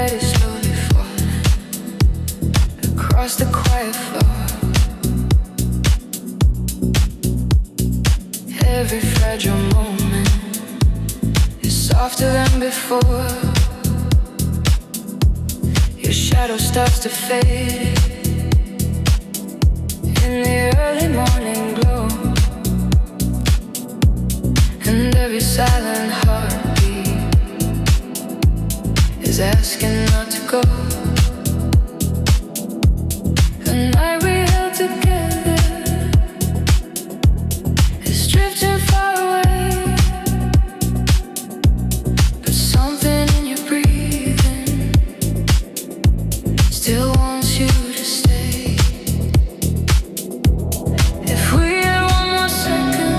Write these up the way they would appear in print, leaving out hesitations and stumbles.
light is slowly falling across the quiet floor. Every fragile moment is softer than before. Your shadow starts to fade in the early morning glow, and every silent heartbeat is asking not to go. The night we held together is drifting far away, but something in your breathing still wants you to stay. If we had one more second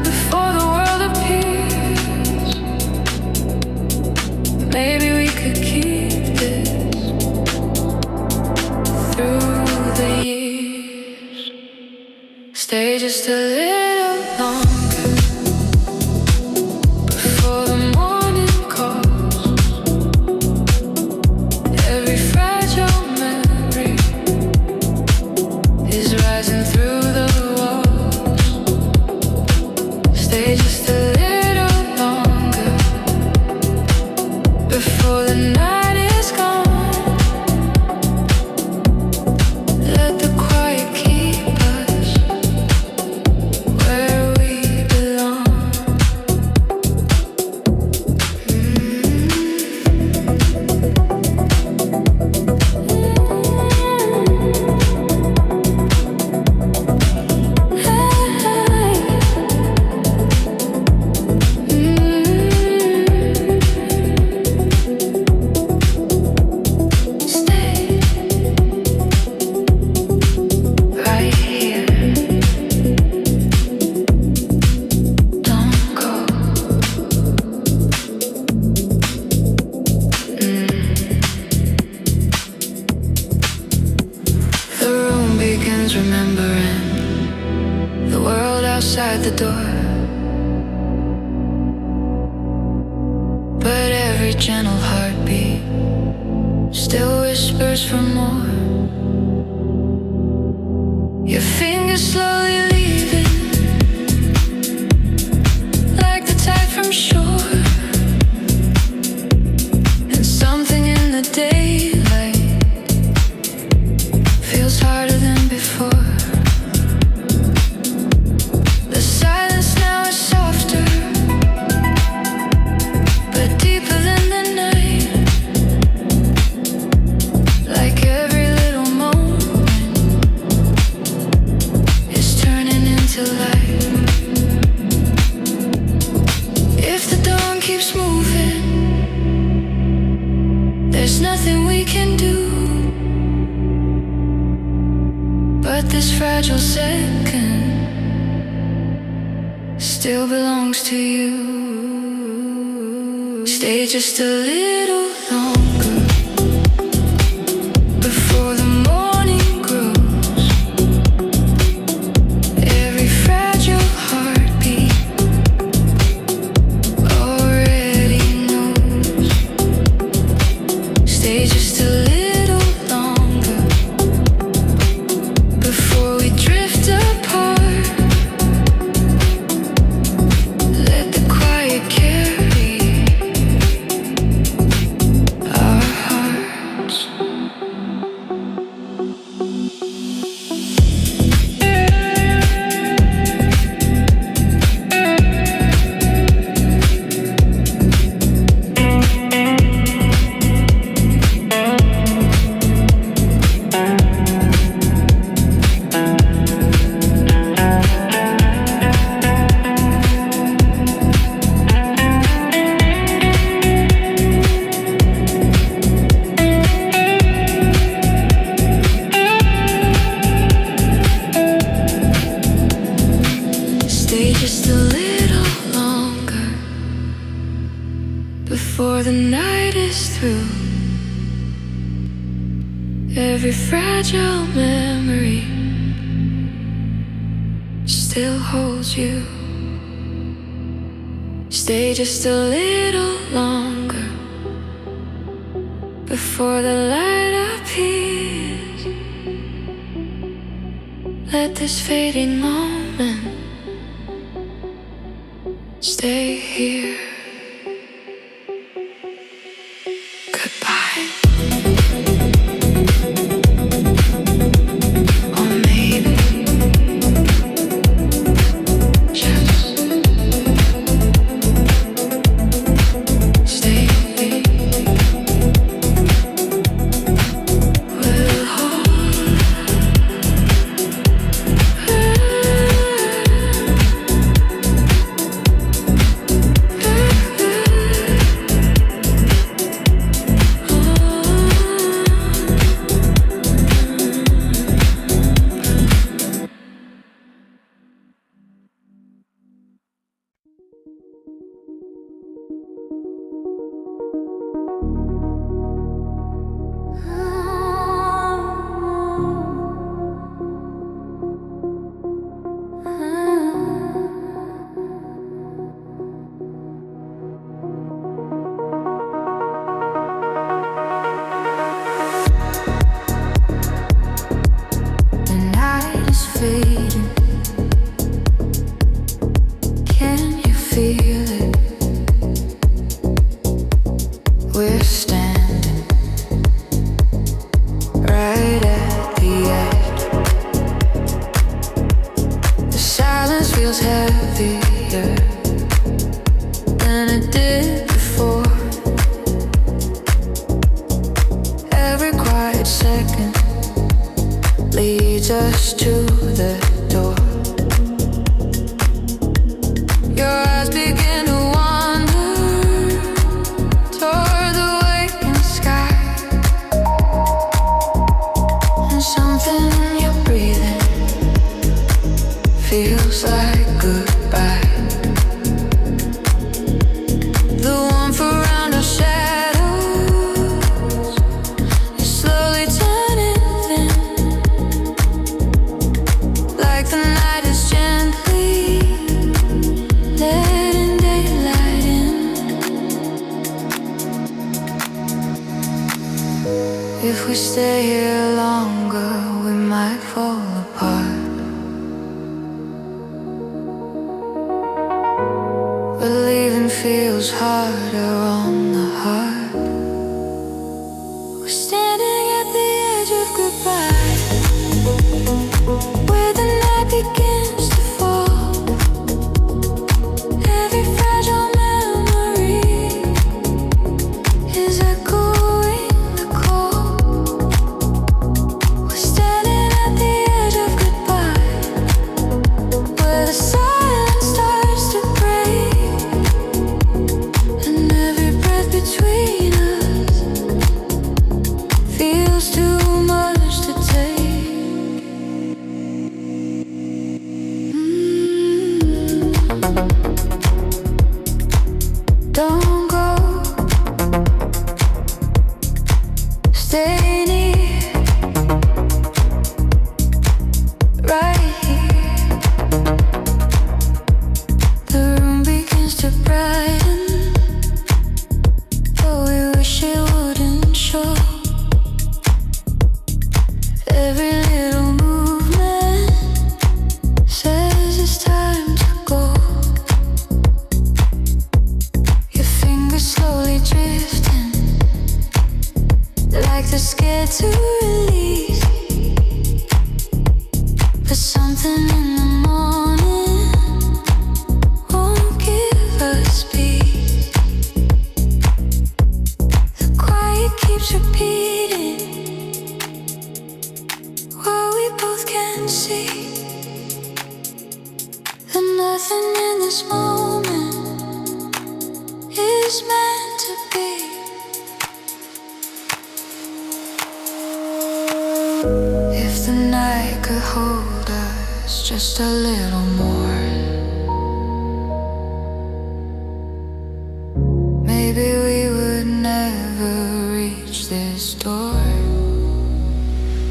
before the world appears, maybe we could keep this through the years. Stay just a little longer before the morning calls. Every fragile memory is rising through the walls. Stay just a little longer before the night is gone. Let the quiet keep us where we belong. Stay right here. Don't go. The room begins remembering the world outside the door, but every gentle heartbeat still whispers for more. Your fingers slowly leaving like the tide from shore, and something in the daylight feels harder than before. The silence now is softer, but deeper than the night. Like every little moment is turning into light. If the dawn keeps moving, there's nothing we can do. But this fragile second still belongs to you. Stay just a little longer before the morning grows. Every fragile heartbeat already knows. Stay just a little longer before we drift apart. Let the quiet carry our hearts. Stay just a little longer before the night is through. Every fragile memory still holds you. Stay just a little longer before the light appears. Let this fading moment stay here. Goodbye. Or maybe just stay here. We'll hold. Fading. Can you feel it? We're standing right at the edge. The silence feels heavier than it did before. Every quiet second leads us to the door. Your eyes begin to wander toward the waking sky, and something in your breathing feels like goodbye. The warmth around our shadows is slowly turning thin, like the night is gently letting daylight in. If we stay here longer, we might fall apart. But leaving feels harder on the heart. We're standing at the edge of goodbye, where the night begins to fall. Every fragile memory is echoing the call. We're standing at the edge of goodbye, where the silence starts to break, and every breath between us feels too much to take. Don't go, stay near, right here. The room begins to brighten, but we wish it wouldn't show. Every little movement says it's time to go. Your fingers slowly drifting, like they're scared to release. But something in the morning won't give us peace. The quiet keeps repeating what we both can see, that nothing in this moment is meant to be. If the night could hold us just a little more, maybe we would never reach this door.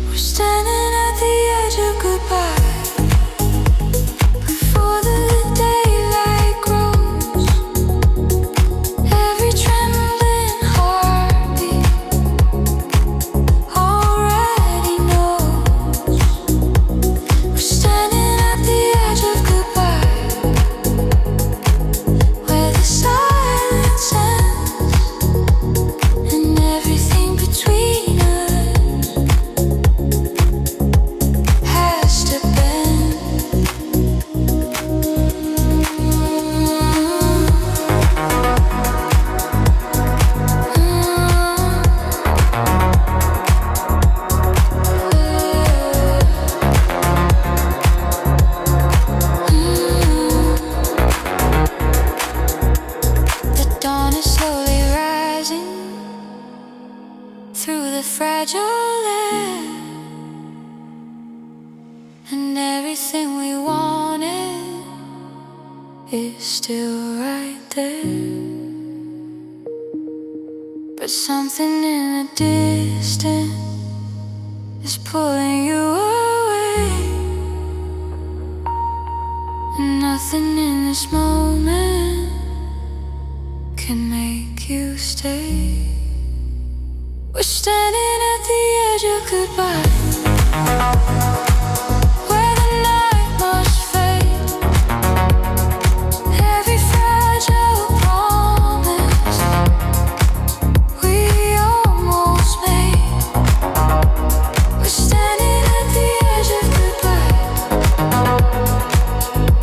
We're standing at the edge of goodbye, before the daylight grows. Every trembling heartbeat is still right there. But something in the distance is pulling you away, and nothing in this moment can make you stay. We're standing at the edge of goodbye, where the night must fade. Every fragile promise we almost made. We're standing at the edge of goodbye,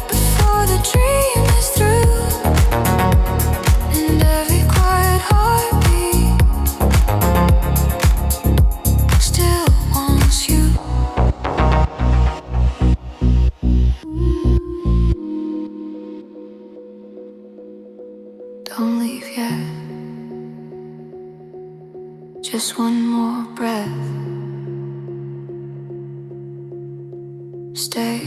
before the dream is through, and every quiet heartbeat still wants you. Don't leave yet. Just one more breath. Stay.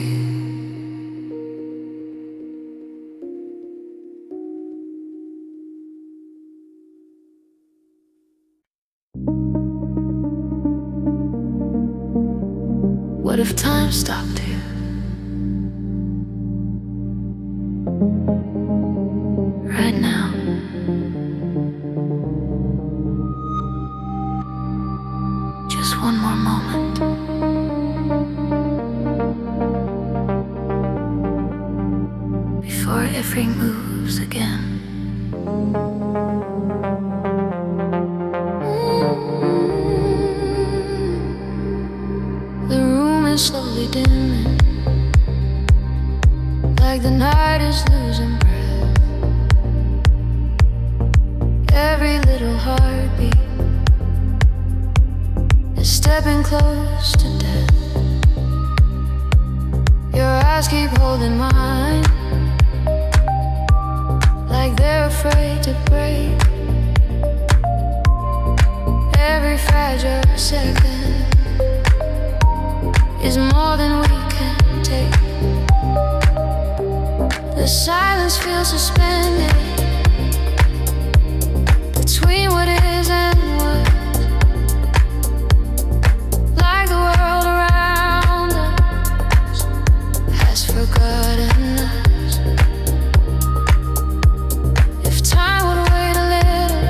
What if time stopped here? Right now. Just one more moment. Before everything moves again. The room is slowly dimming, like the night is losing breath. Every little heartbeat is stepping close to death. Your eyes keep holding mine, like they're afraid to break. Every fragile second is more than we can take. The silence feels suspended between what is and was, like the world around us has forgotten us. If time would wait a little,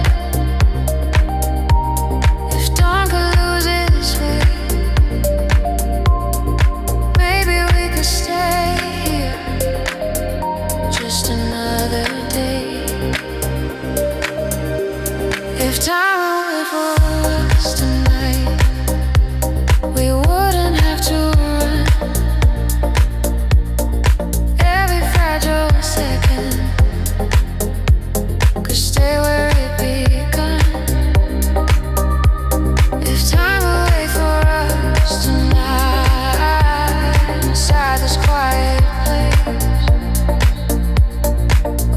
if dawn could lose its way, maybe we could stay here just another day. If time would wait for us tonight, we wouldn't have to run. Every fragile second could stay where it begun. If time would wait for us tonight, inside this quiet place,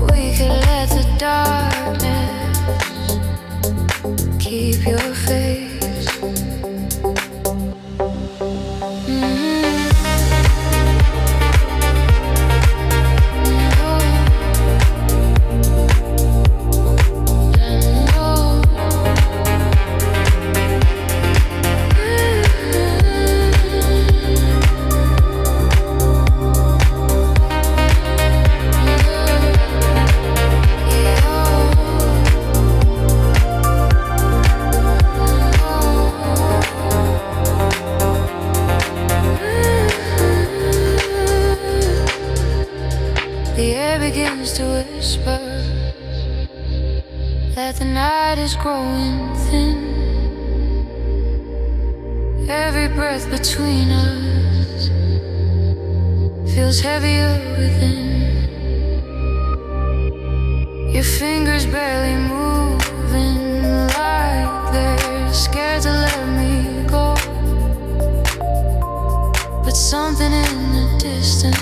we could let the darkness keep your face. The air begins to whisper that the night is growing thin. Every breath between us feels heavier within. Your fingers barely moving, like they're scared to let me go. But something in the distance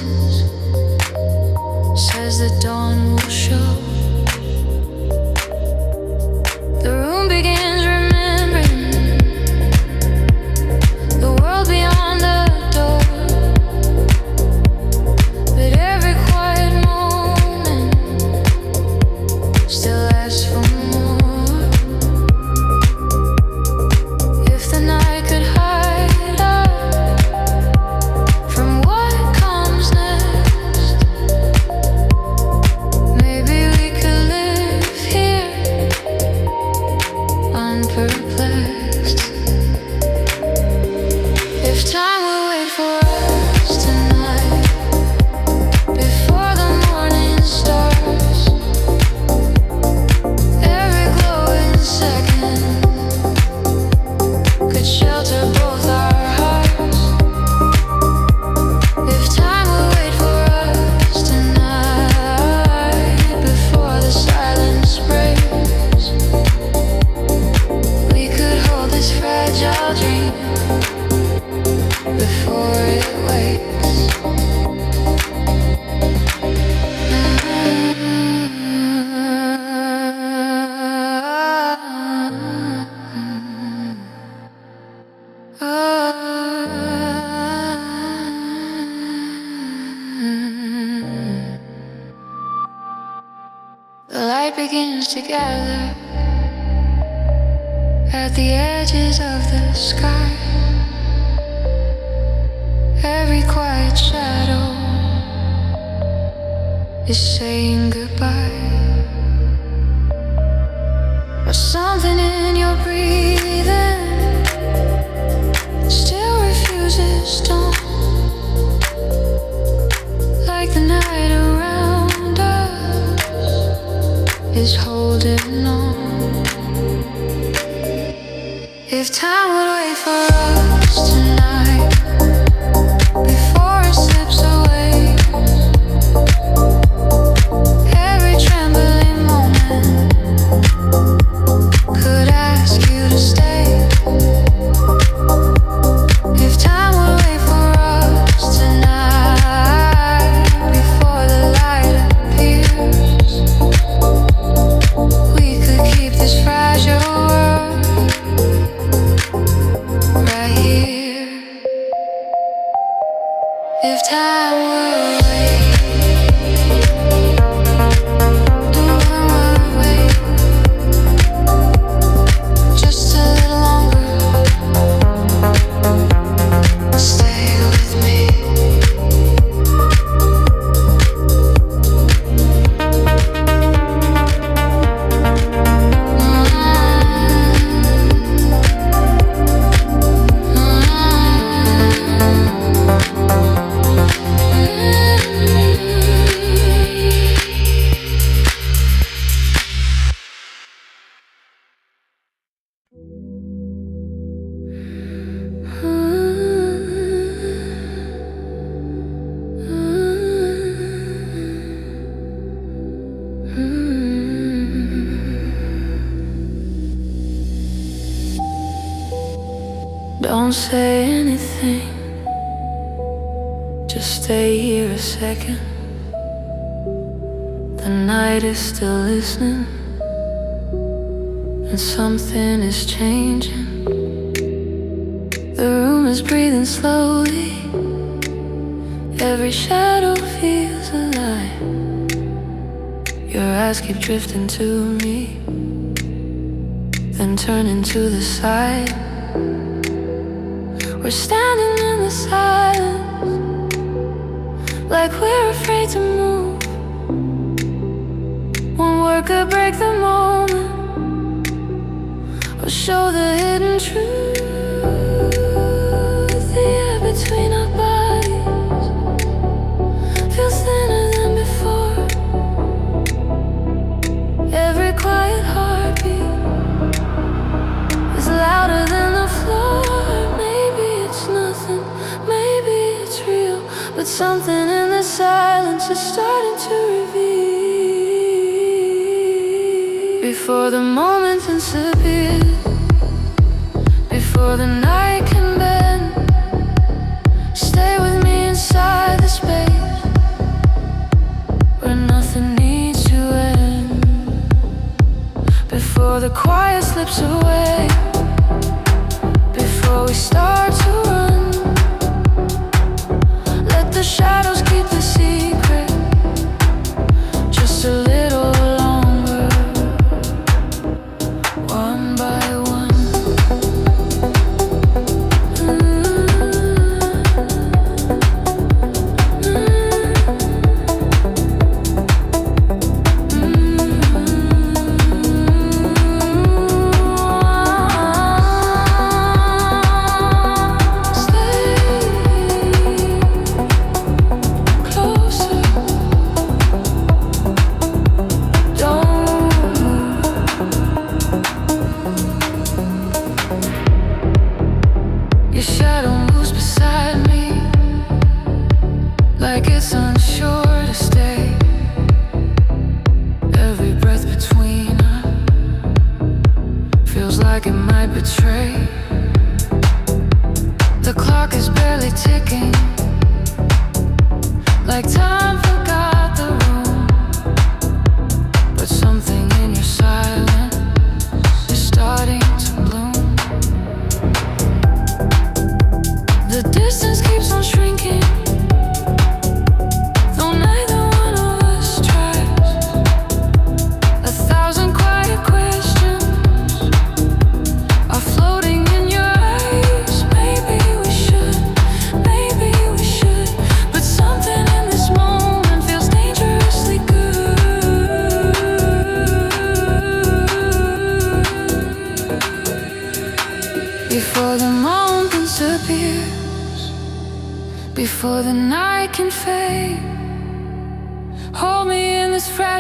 says the dawn will show. The room begins remembering the world beyond the door. But every quiet moment begins to gather at the edges of the sky. Every quiet shadow is saying goodbye. But something in your breathing still refuses dawn. Like the night around us is holding on. If time would wait for us tonight before it slips away, every trembling moment could ask you to stay. If time would wait for us tonight before the light appears, we could keep this fragile world right here. If time would wait, just a little longer, stay with me. Don't say anything, just stay here a second. The night is still listening, and something is changing. The room is breathing slowly, every shadow feels alive. Your eyes keep drifting to me, then turning to the side. We're standing in the silence, like we're afraid to move. One word could break the moment, or show the hidden truth. The air between our bodies feels thinner than before. Every quiet heartbeat is louder than the floor. But something in the silence is starting to reveal. Before the moment disappears, before the night can bend, stay with me inside the space where nothing needs to end. Before the quiet slips away, before we start to run, the shadows keep the secret just a little longer, one by one. Closer.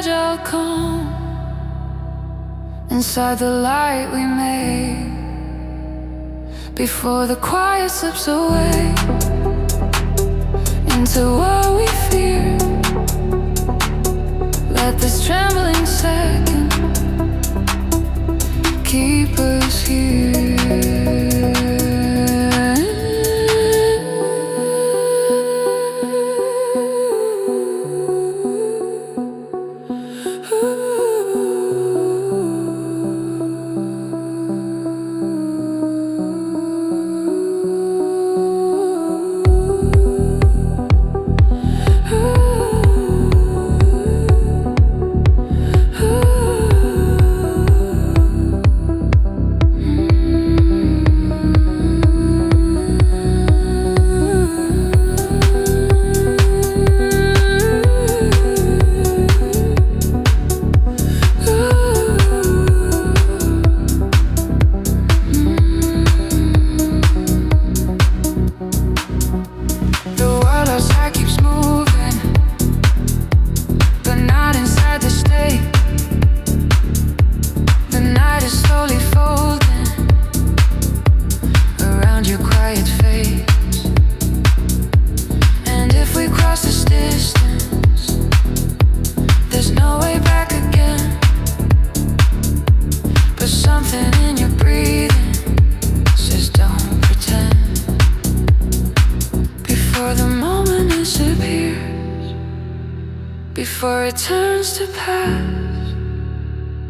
fragile calm inside the light we made before the quiet slips away into what we fear. Let this trembling second keep us here. Before it turns to past,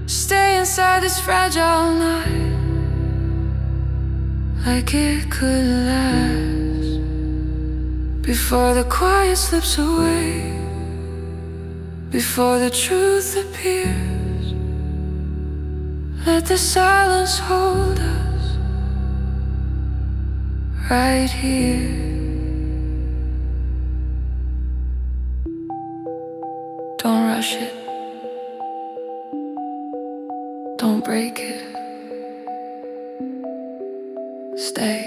stay inside this fragile night like it could last. Before the quiet slips away, before the truth appears, let the silence hold us right here. Don't rush it. Don't break it. Stay.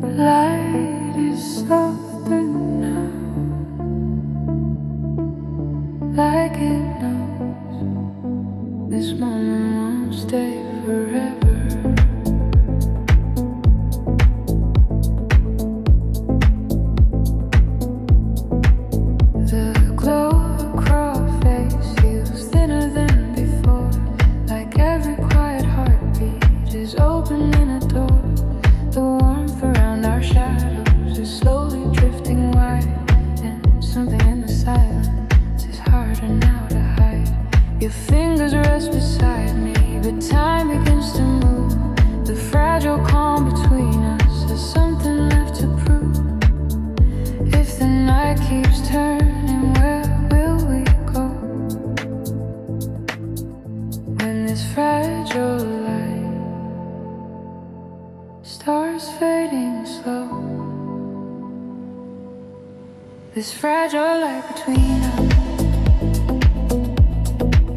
Light is softer now, like it knows this moment won't stay forever. The glow across face feels thinner than before, like every quiet heartbeat is opening a door. The warmth around our shadows is slowly drifting wide, and something in the silence is harder now to hide. Your fingers rest beside me, but time begins to move. The fragile calm between us has something left to prove. If the night keeps turning, where will we go? When this fragile light starts fading slow, this fragile light between us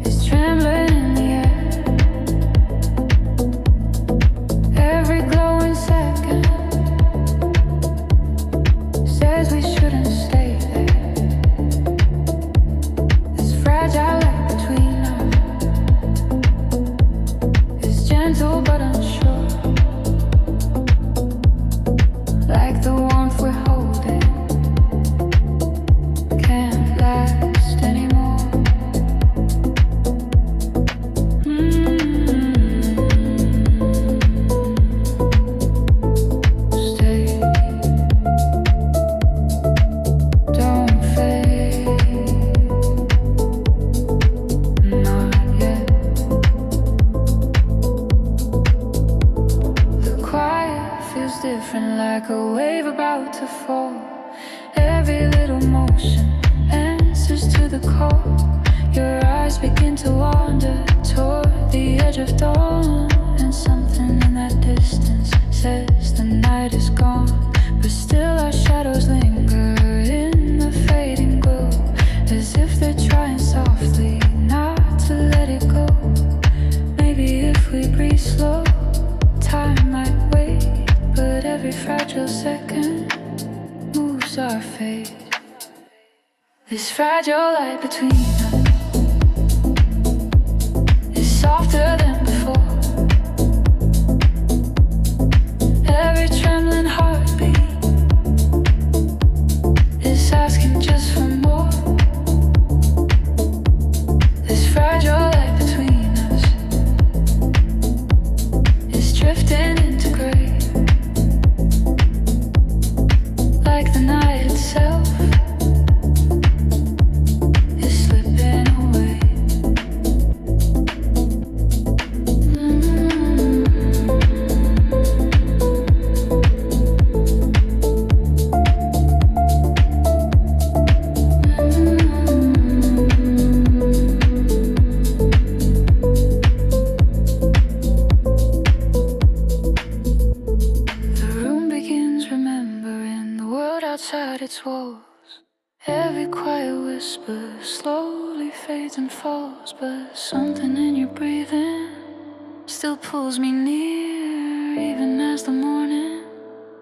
is trembling in the air. Every glowing second feels different, like a wave about to fall. Every little motion answers to the call. Your eyes begin to wander toward the edge of dawn, and something in that distance says the night is gone. But still our shadows linger in the fading glow, as if they're trying softly not to let it go. Maybe if we breathe slow, time might wait, but every fragile second moves our fate. This fragile light between us is softer than before. Every trembling heartbeat is asking just for more. This fragile light between us is drifting into gray, like the night itself is slipping away. The room begins remembering the world outside its walls. Every quiet whisper slowly fades and falls, but something in your breathing still pulls me near, even as the morning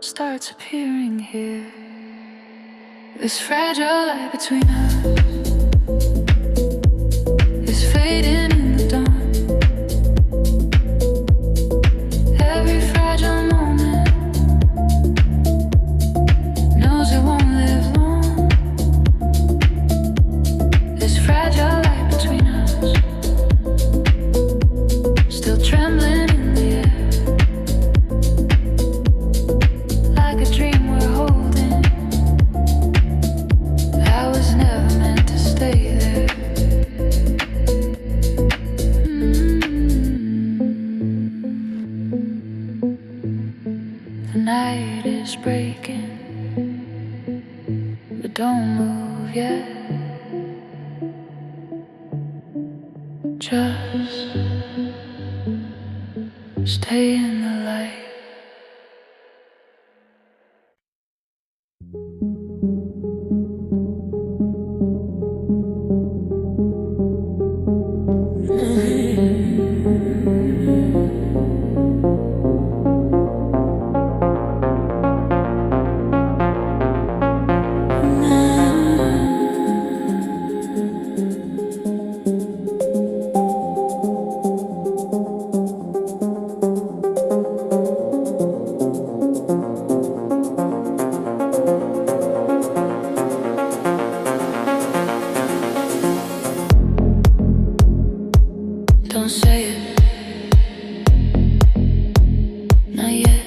starts appearing here. This fragile light between us is fading in the dawn. Every fragile moment knows it won't live long. This fragile light between us still trembling in the air, like a dream we're holding that was never meant to stay there. The night is breaking, but don't move yet. Just stay in the light. Don't say it, not yet.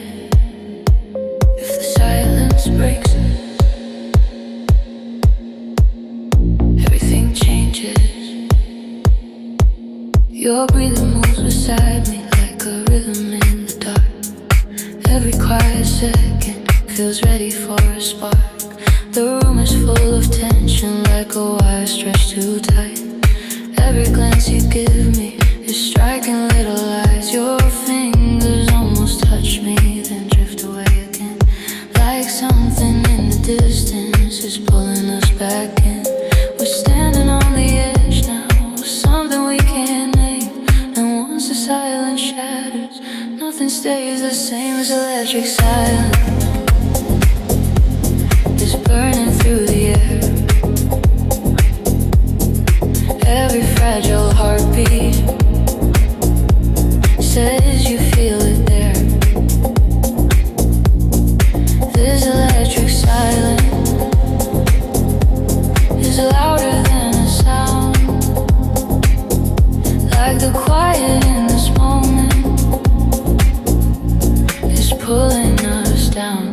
If the silence breaks us, everything changes. Your breathing moves beside me like a rhythm in the dark. Every quiet second feels ready for a spark. The room is full of tension, like a wire stretched too tight. Every glance you give me is striking little lights. Your fingers almost touch me, then drift away again, like something in the distance is pulling us back in. We're standing on the edge now, something we can't name. And once the silence shatters, nothing stays the same. As electric silence is burning through the air. Every fragile heartbeat says you feel it there. This electric silence is louder than a sound, like the quiet in this moment is pulling us down.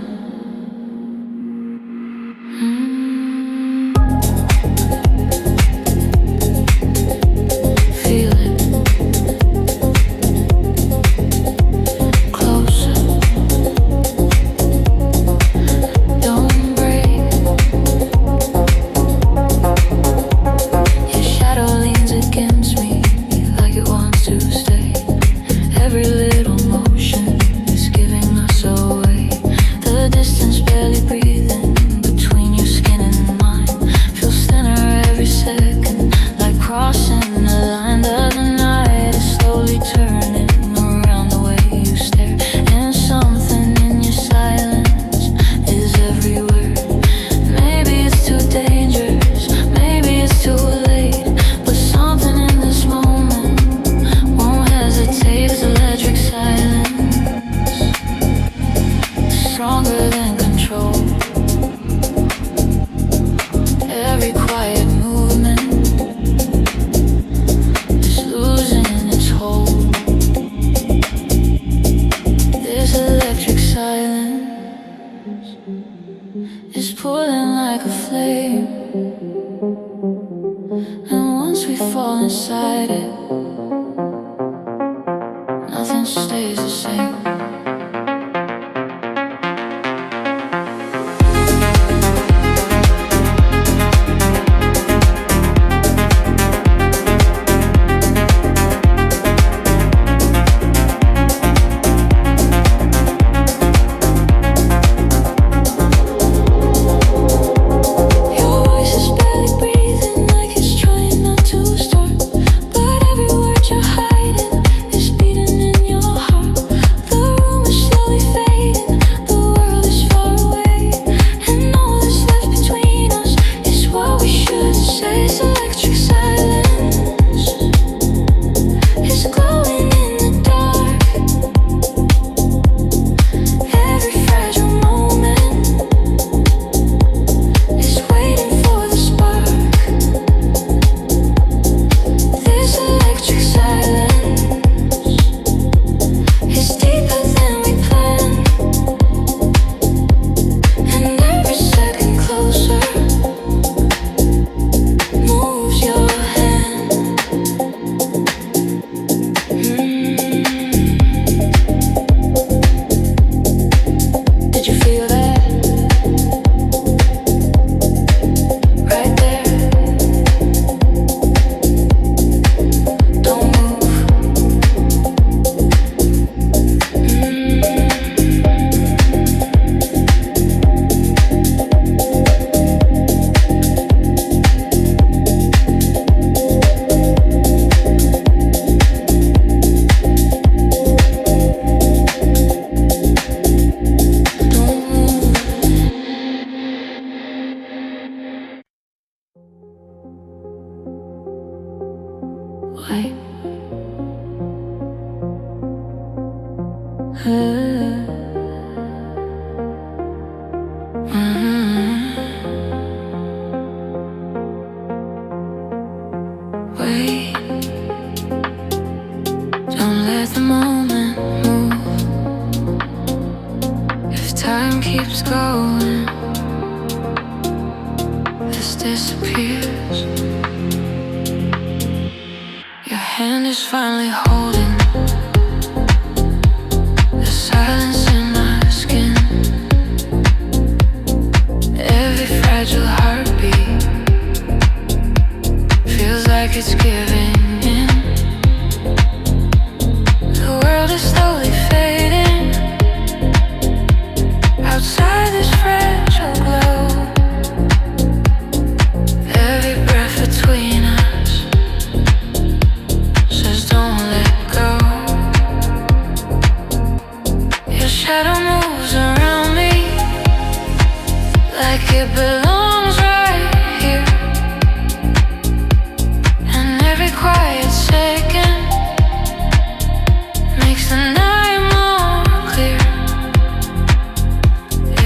stronger than control. Every quiet movement is losing its hold. This electric silence is pulling like a flame, and once we fall inside it, nothing stays the same. Wait, don't let the moment move. If time keeps going, this disappears. Your hand is finally holding the silence in my skin. Every fragile heartbeat feels like it's giving in. The world is slowly fading outside this fragile globe. Every breath between us says don't let go. Your shadow moves around me like it belongs right here. And every quiet second makes the night more clear.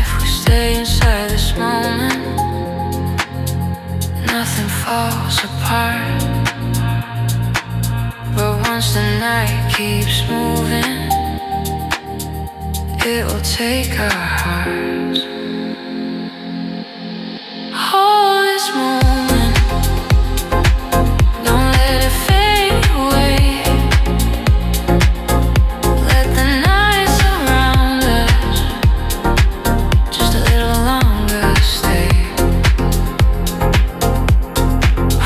If we stay inside this moment, nothing falls apart. But once the night keeps moving, it will take our hearts. Hold this moment, don't let it fade away. Let the night surround us just a little longer, stay.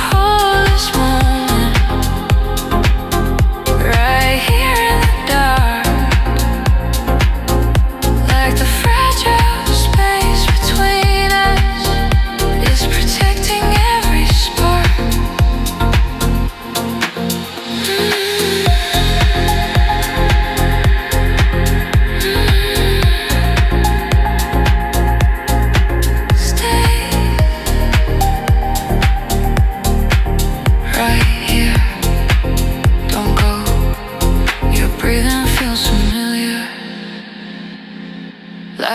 Hold this moment right here in the dark, like the fragile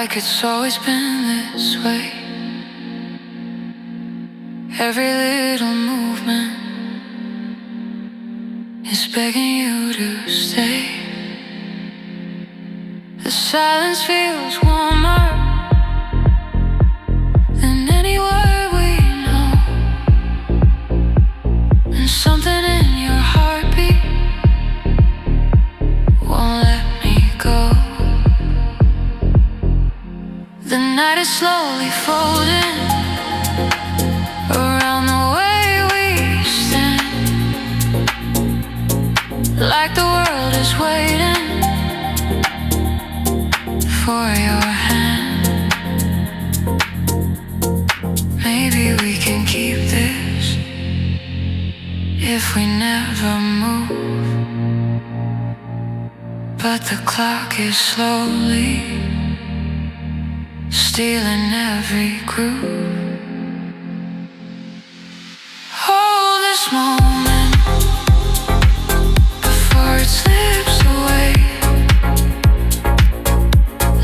like it's always been this way. Every little movement is begging you to stay. The silence feels warmer than any word we know, and something in your heartbeat won't let me go. The night is slowly folding around the way we stand, like the world is waiting for your hand. Maybe we can keep this if we never move, but the clock is slowly stealing every groove. Hold this moment before it slips away.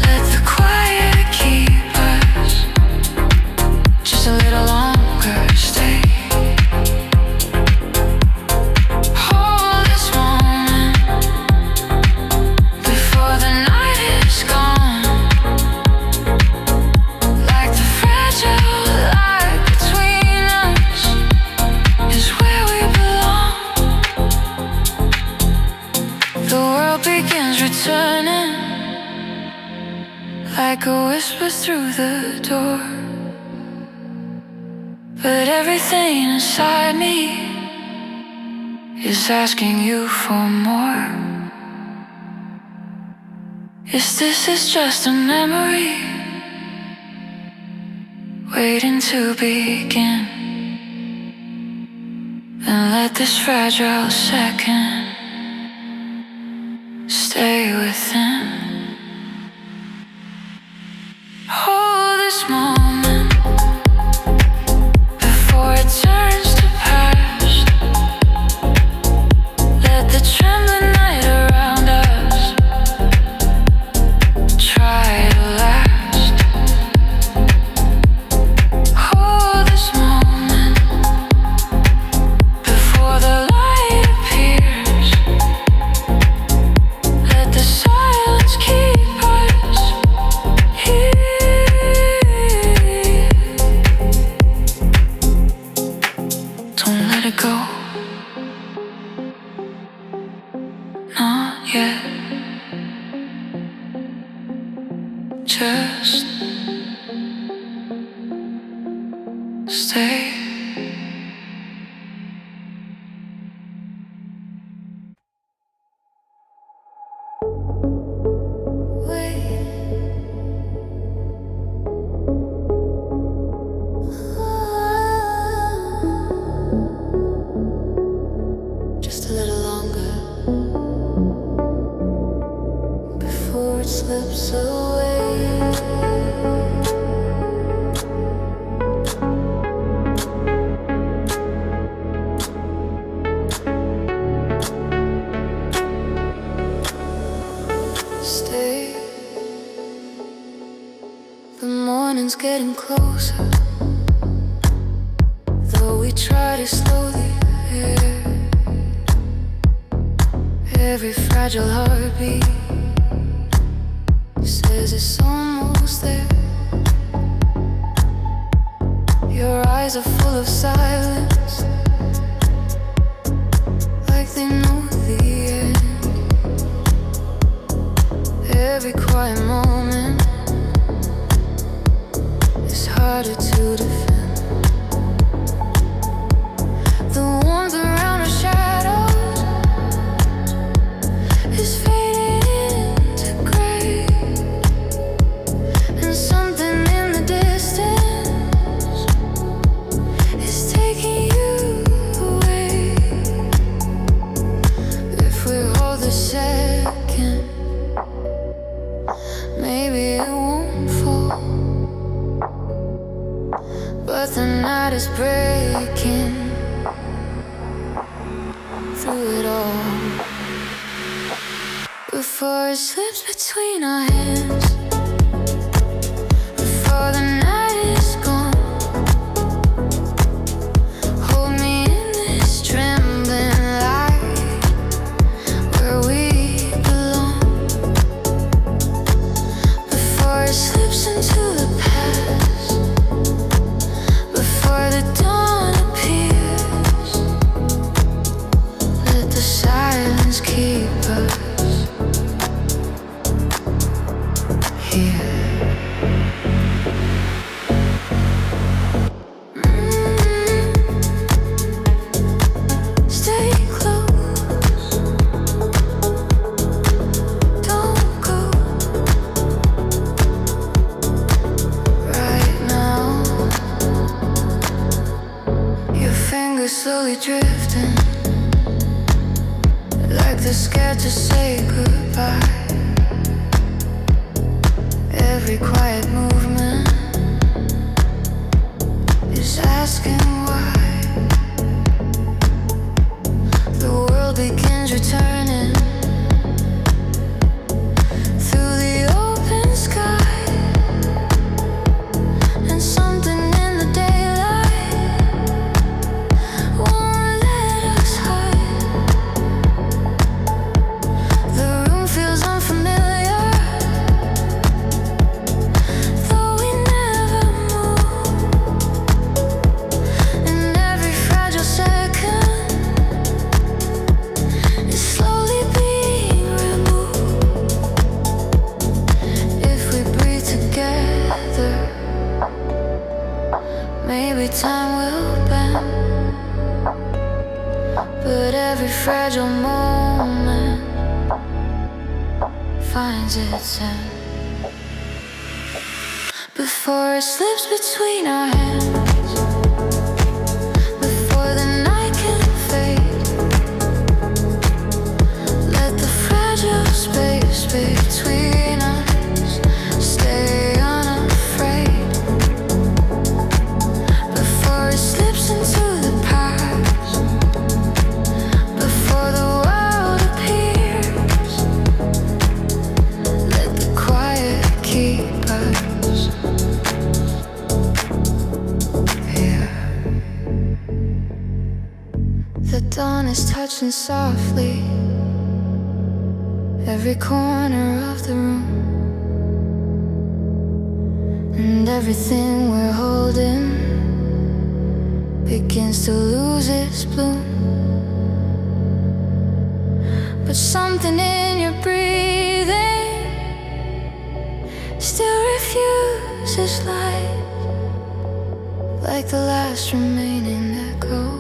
Let the quiet keep us just a little longer. Stay. Hold this moment before the night is gone. Like the fragile light between us is where we belong. The world begins returning like a whisper through the door, but everything inside me is asking you for more. Is just a memory waiting to begin? Then let this fragile second stay within. Hold this moment before it turns to past. Let the trembling night around us try to last. Hold this moment before the light appears. Let the silence keep us here. Don't let it go, not yet. Just stay. Just a little longer before it slips away. Stay. The morning's getting closer, though we try to slow the air. Every fragile heartbeat says it's almost there. Your eyes are full of silence, like they know the end. Every quiet moment is harder to defend. The warmth around our shadows is fading into gray, and something in the distance is taking you away. If we hold the second, maybe it won't fall, but the night is breaking through it all. Before it slips between our hands, into the past before the dawn appears. Let the silence keep us here. Slowly drifting, like they're scared to say goodbye. Every quiet movement is asking why. The world begins returning through the open sky, and something in the daylight won't let us hide. The room feels unfamiliar, though we never move. And every fragile second is slowly being removed. If we breathe together, maybe time will bend. But every fragile moment finds its end before it slips between our hands, before the night can fade. Let the fragile space between us stay unafraid before it slips into the past, before the world appears. Let the quiet keep us here. The dawn is touching softly every corner of the room, and everything we're holding begins to lose its bloom. But something in your breathing still refuses light, like the last remaining echo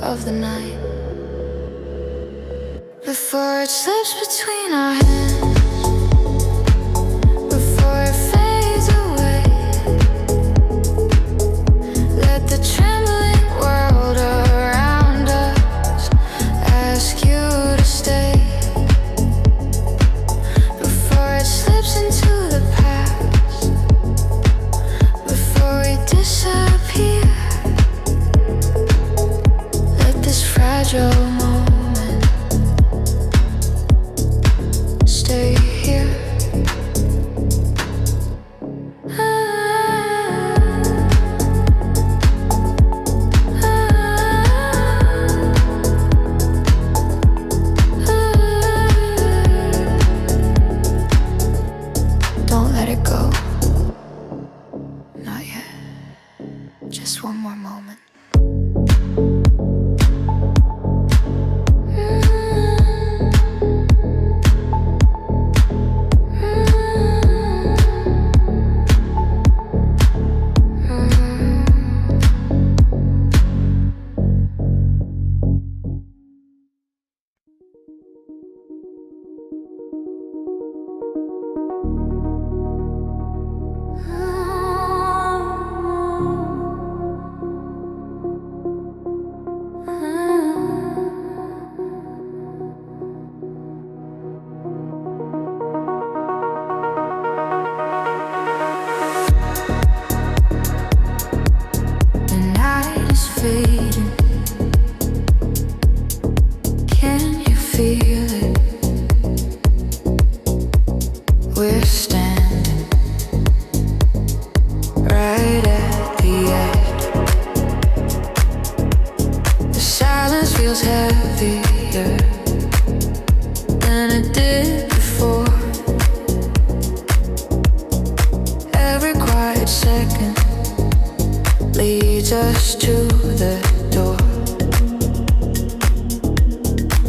of the night. Before it slips between our hands, before it fades away, let the trembling world around us ask you to stay. Before it slips into the past, before we disappear, let this fragile moment stay here. Don't let it go. Not yet. Just one more moment. Fading. Can you feel it? We're standing right at the edge. The silence feels heavier than it did before. leads us to the door.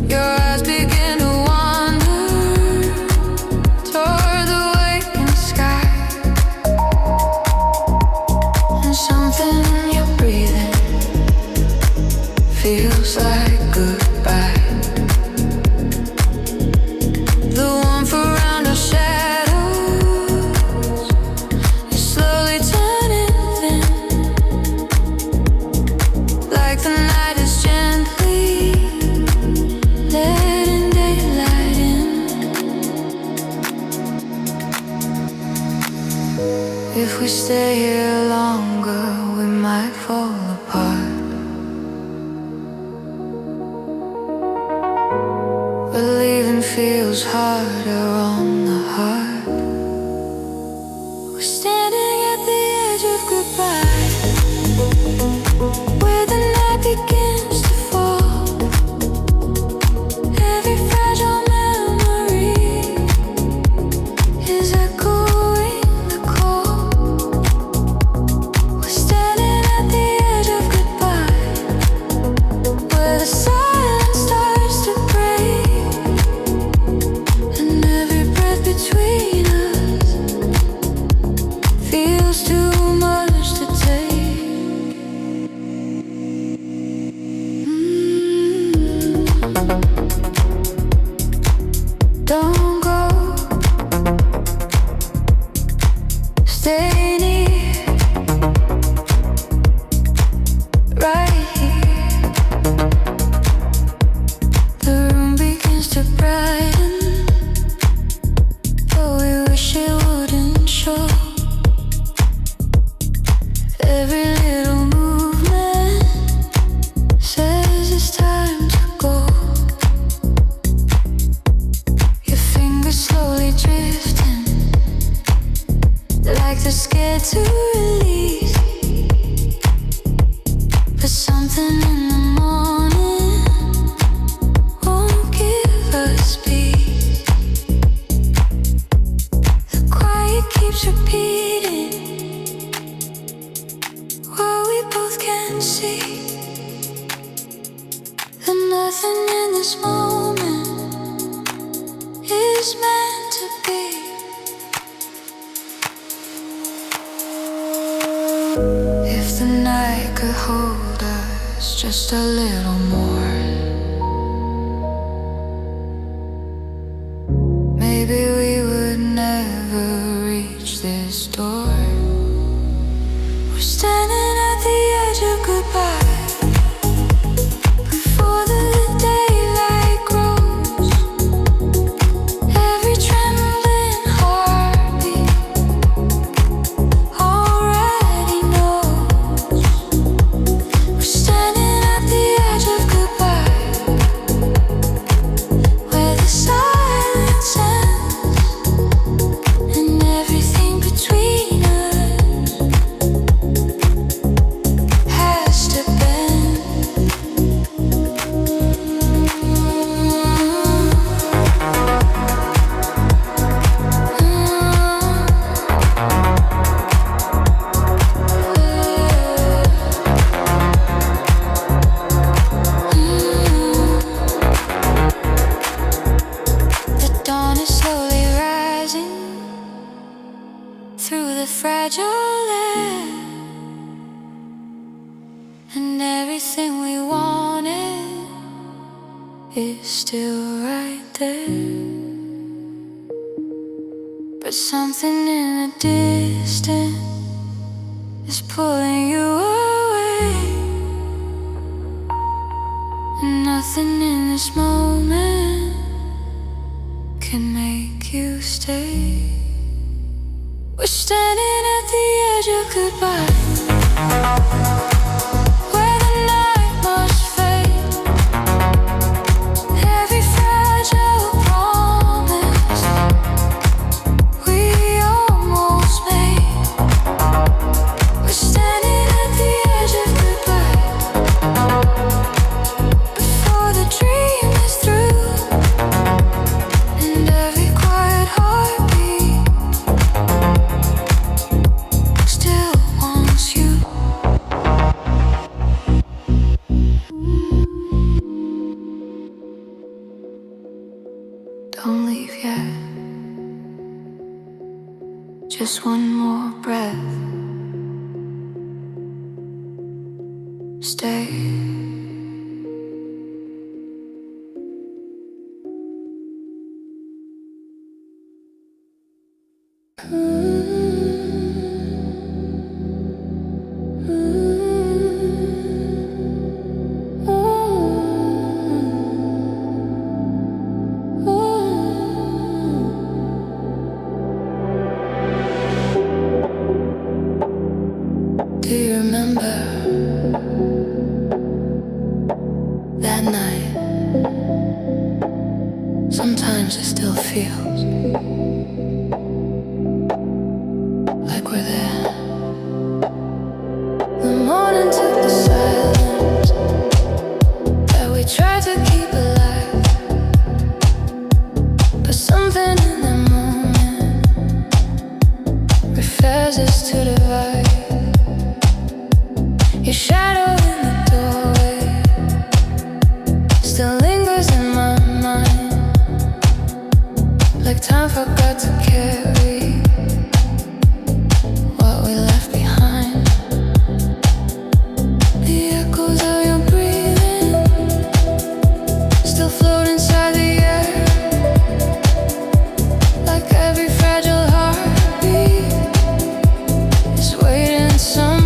Your eyes begin to wander toward the waking sky, and something in your breathing feels like goodbye. The warmth around our shadows is slowly turning thin, like the night is gently letting daylight in. If we stay here longer, we might fall apart. Believing feels harder on the heart. We're standing at the edge of goodbye, where the night begins to fall. Every fragile memory is echoing the call. We're standing at the edge of goodbye, where the silence starts to break, and every breath between us feels too much to take. Don't go, stay near, right here. The room begins to brighten, but we wish it wouldn't show. Every little movement says it's time to go. Your fingers slowly drifting, like they're scared to release. But something in the morning won't give us peace. The quiet keeps repeating what we both can see, that nothing in this moment is meant to be. If the night could hold us just a little more, maybe we would never reach this door. We're standing at the edge of goodbye, before the daylight grows. Every trembling heartbeat already knows. We're standing at the edge of goodbye, where the silence ends, and everything between us has to bend. The dawn is slowly rising through the fragile air, and everything we wanted is still right there. But something in the distance is pulling you away, and nothing in this moment can make you stay. We're standing at the edge of goodbye, where the night must fade. Every fragile promise we almost made. We're standing at the edge of goodbye, before the dream is through, and every quiet heartbeat still wants you. Just one more breath. Stay. Do you remember that night? Sometimes it still feels like we're there. The morning took the silence that we tried to keep alive, but something in the moment refuses to divide. Your shadow in the doorway still lingers in my mind, like time forgot to carry what we left behind. The echoes of your breathing still float inside the air, like every fragile heartbeat is waiting somewhere.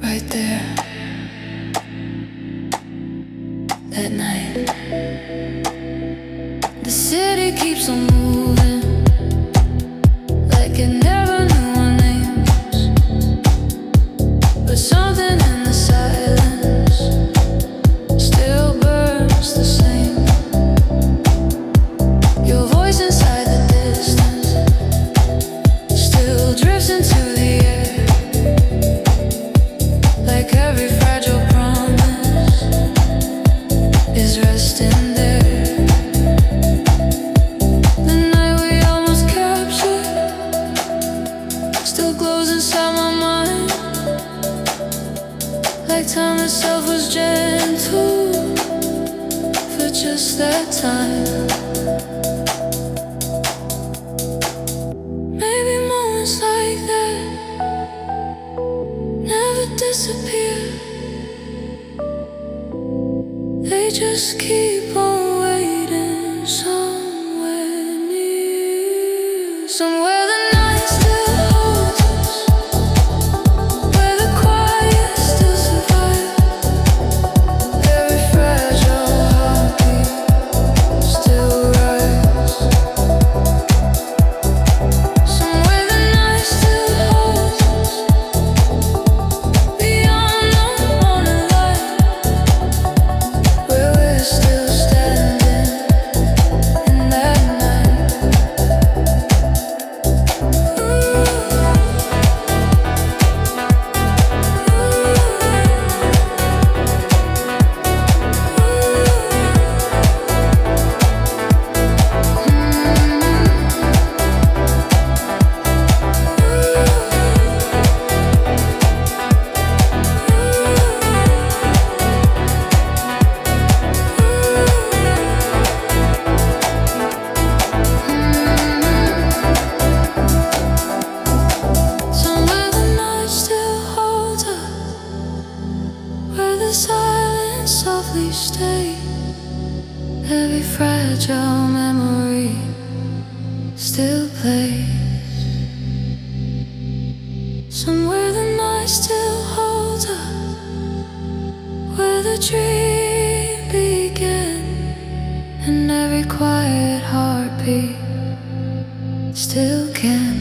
Right there, that night, the city keeps on moving like it never knew our names, but something in the silence still burns the same. Your voice inside the distance still drifts into the air, like every fragile promise is resting there. The night we almost captured still glows inside my mind, like time itself was gentle for just that time. Maybe moments like that never disappear. They just keep on waiting somewhere near, somewhere the night still holds us, where the quiet still survives, every fragile heartbeat still rise. Somewhere the night still holds us, beyond the morning light, where we're still standing. fragile memory still plays. Somewhere the night still holds us, where the dream began, and every quiet heartbeat still can.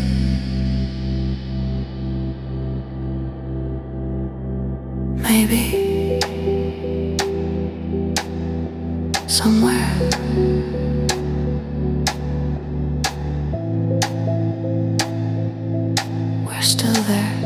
Maybe somewhere we're still there.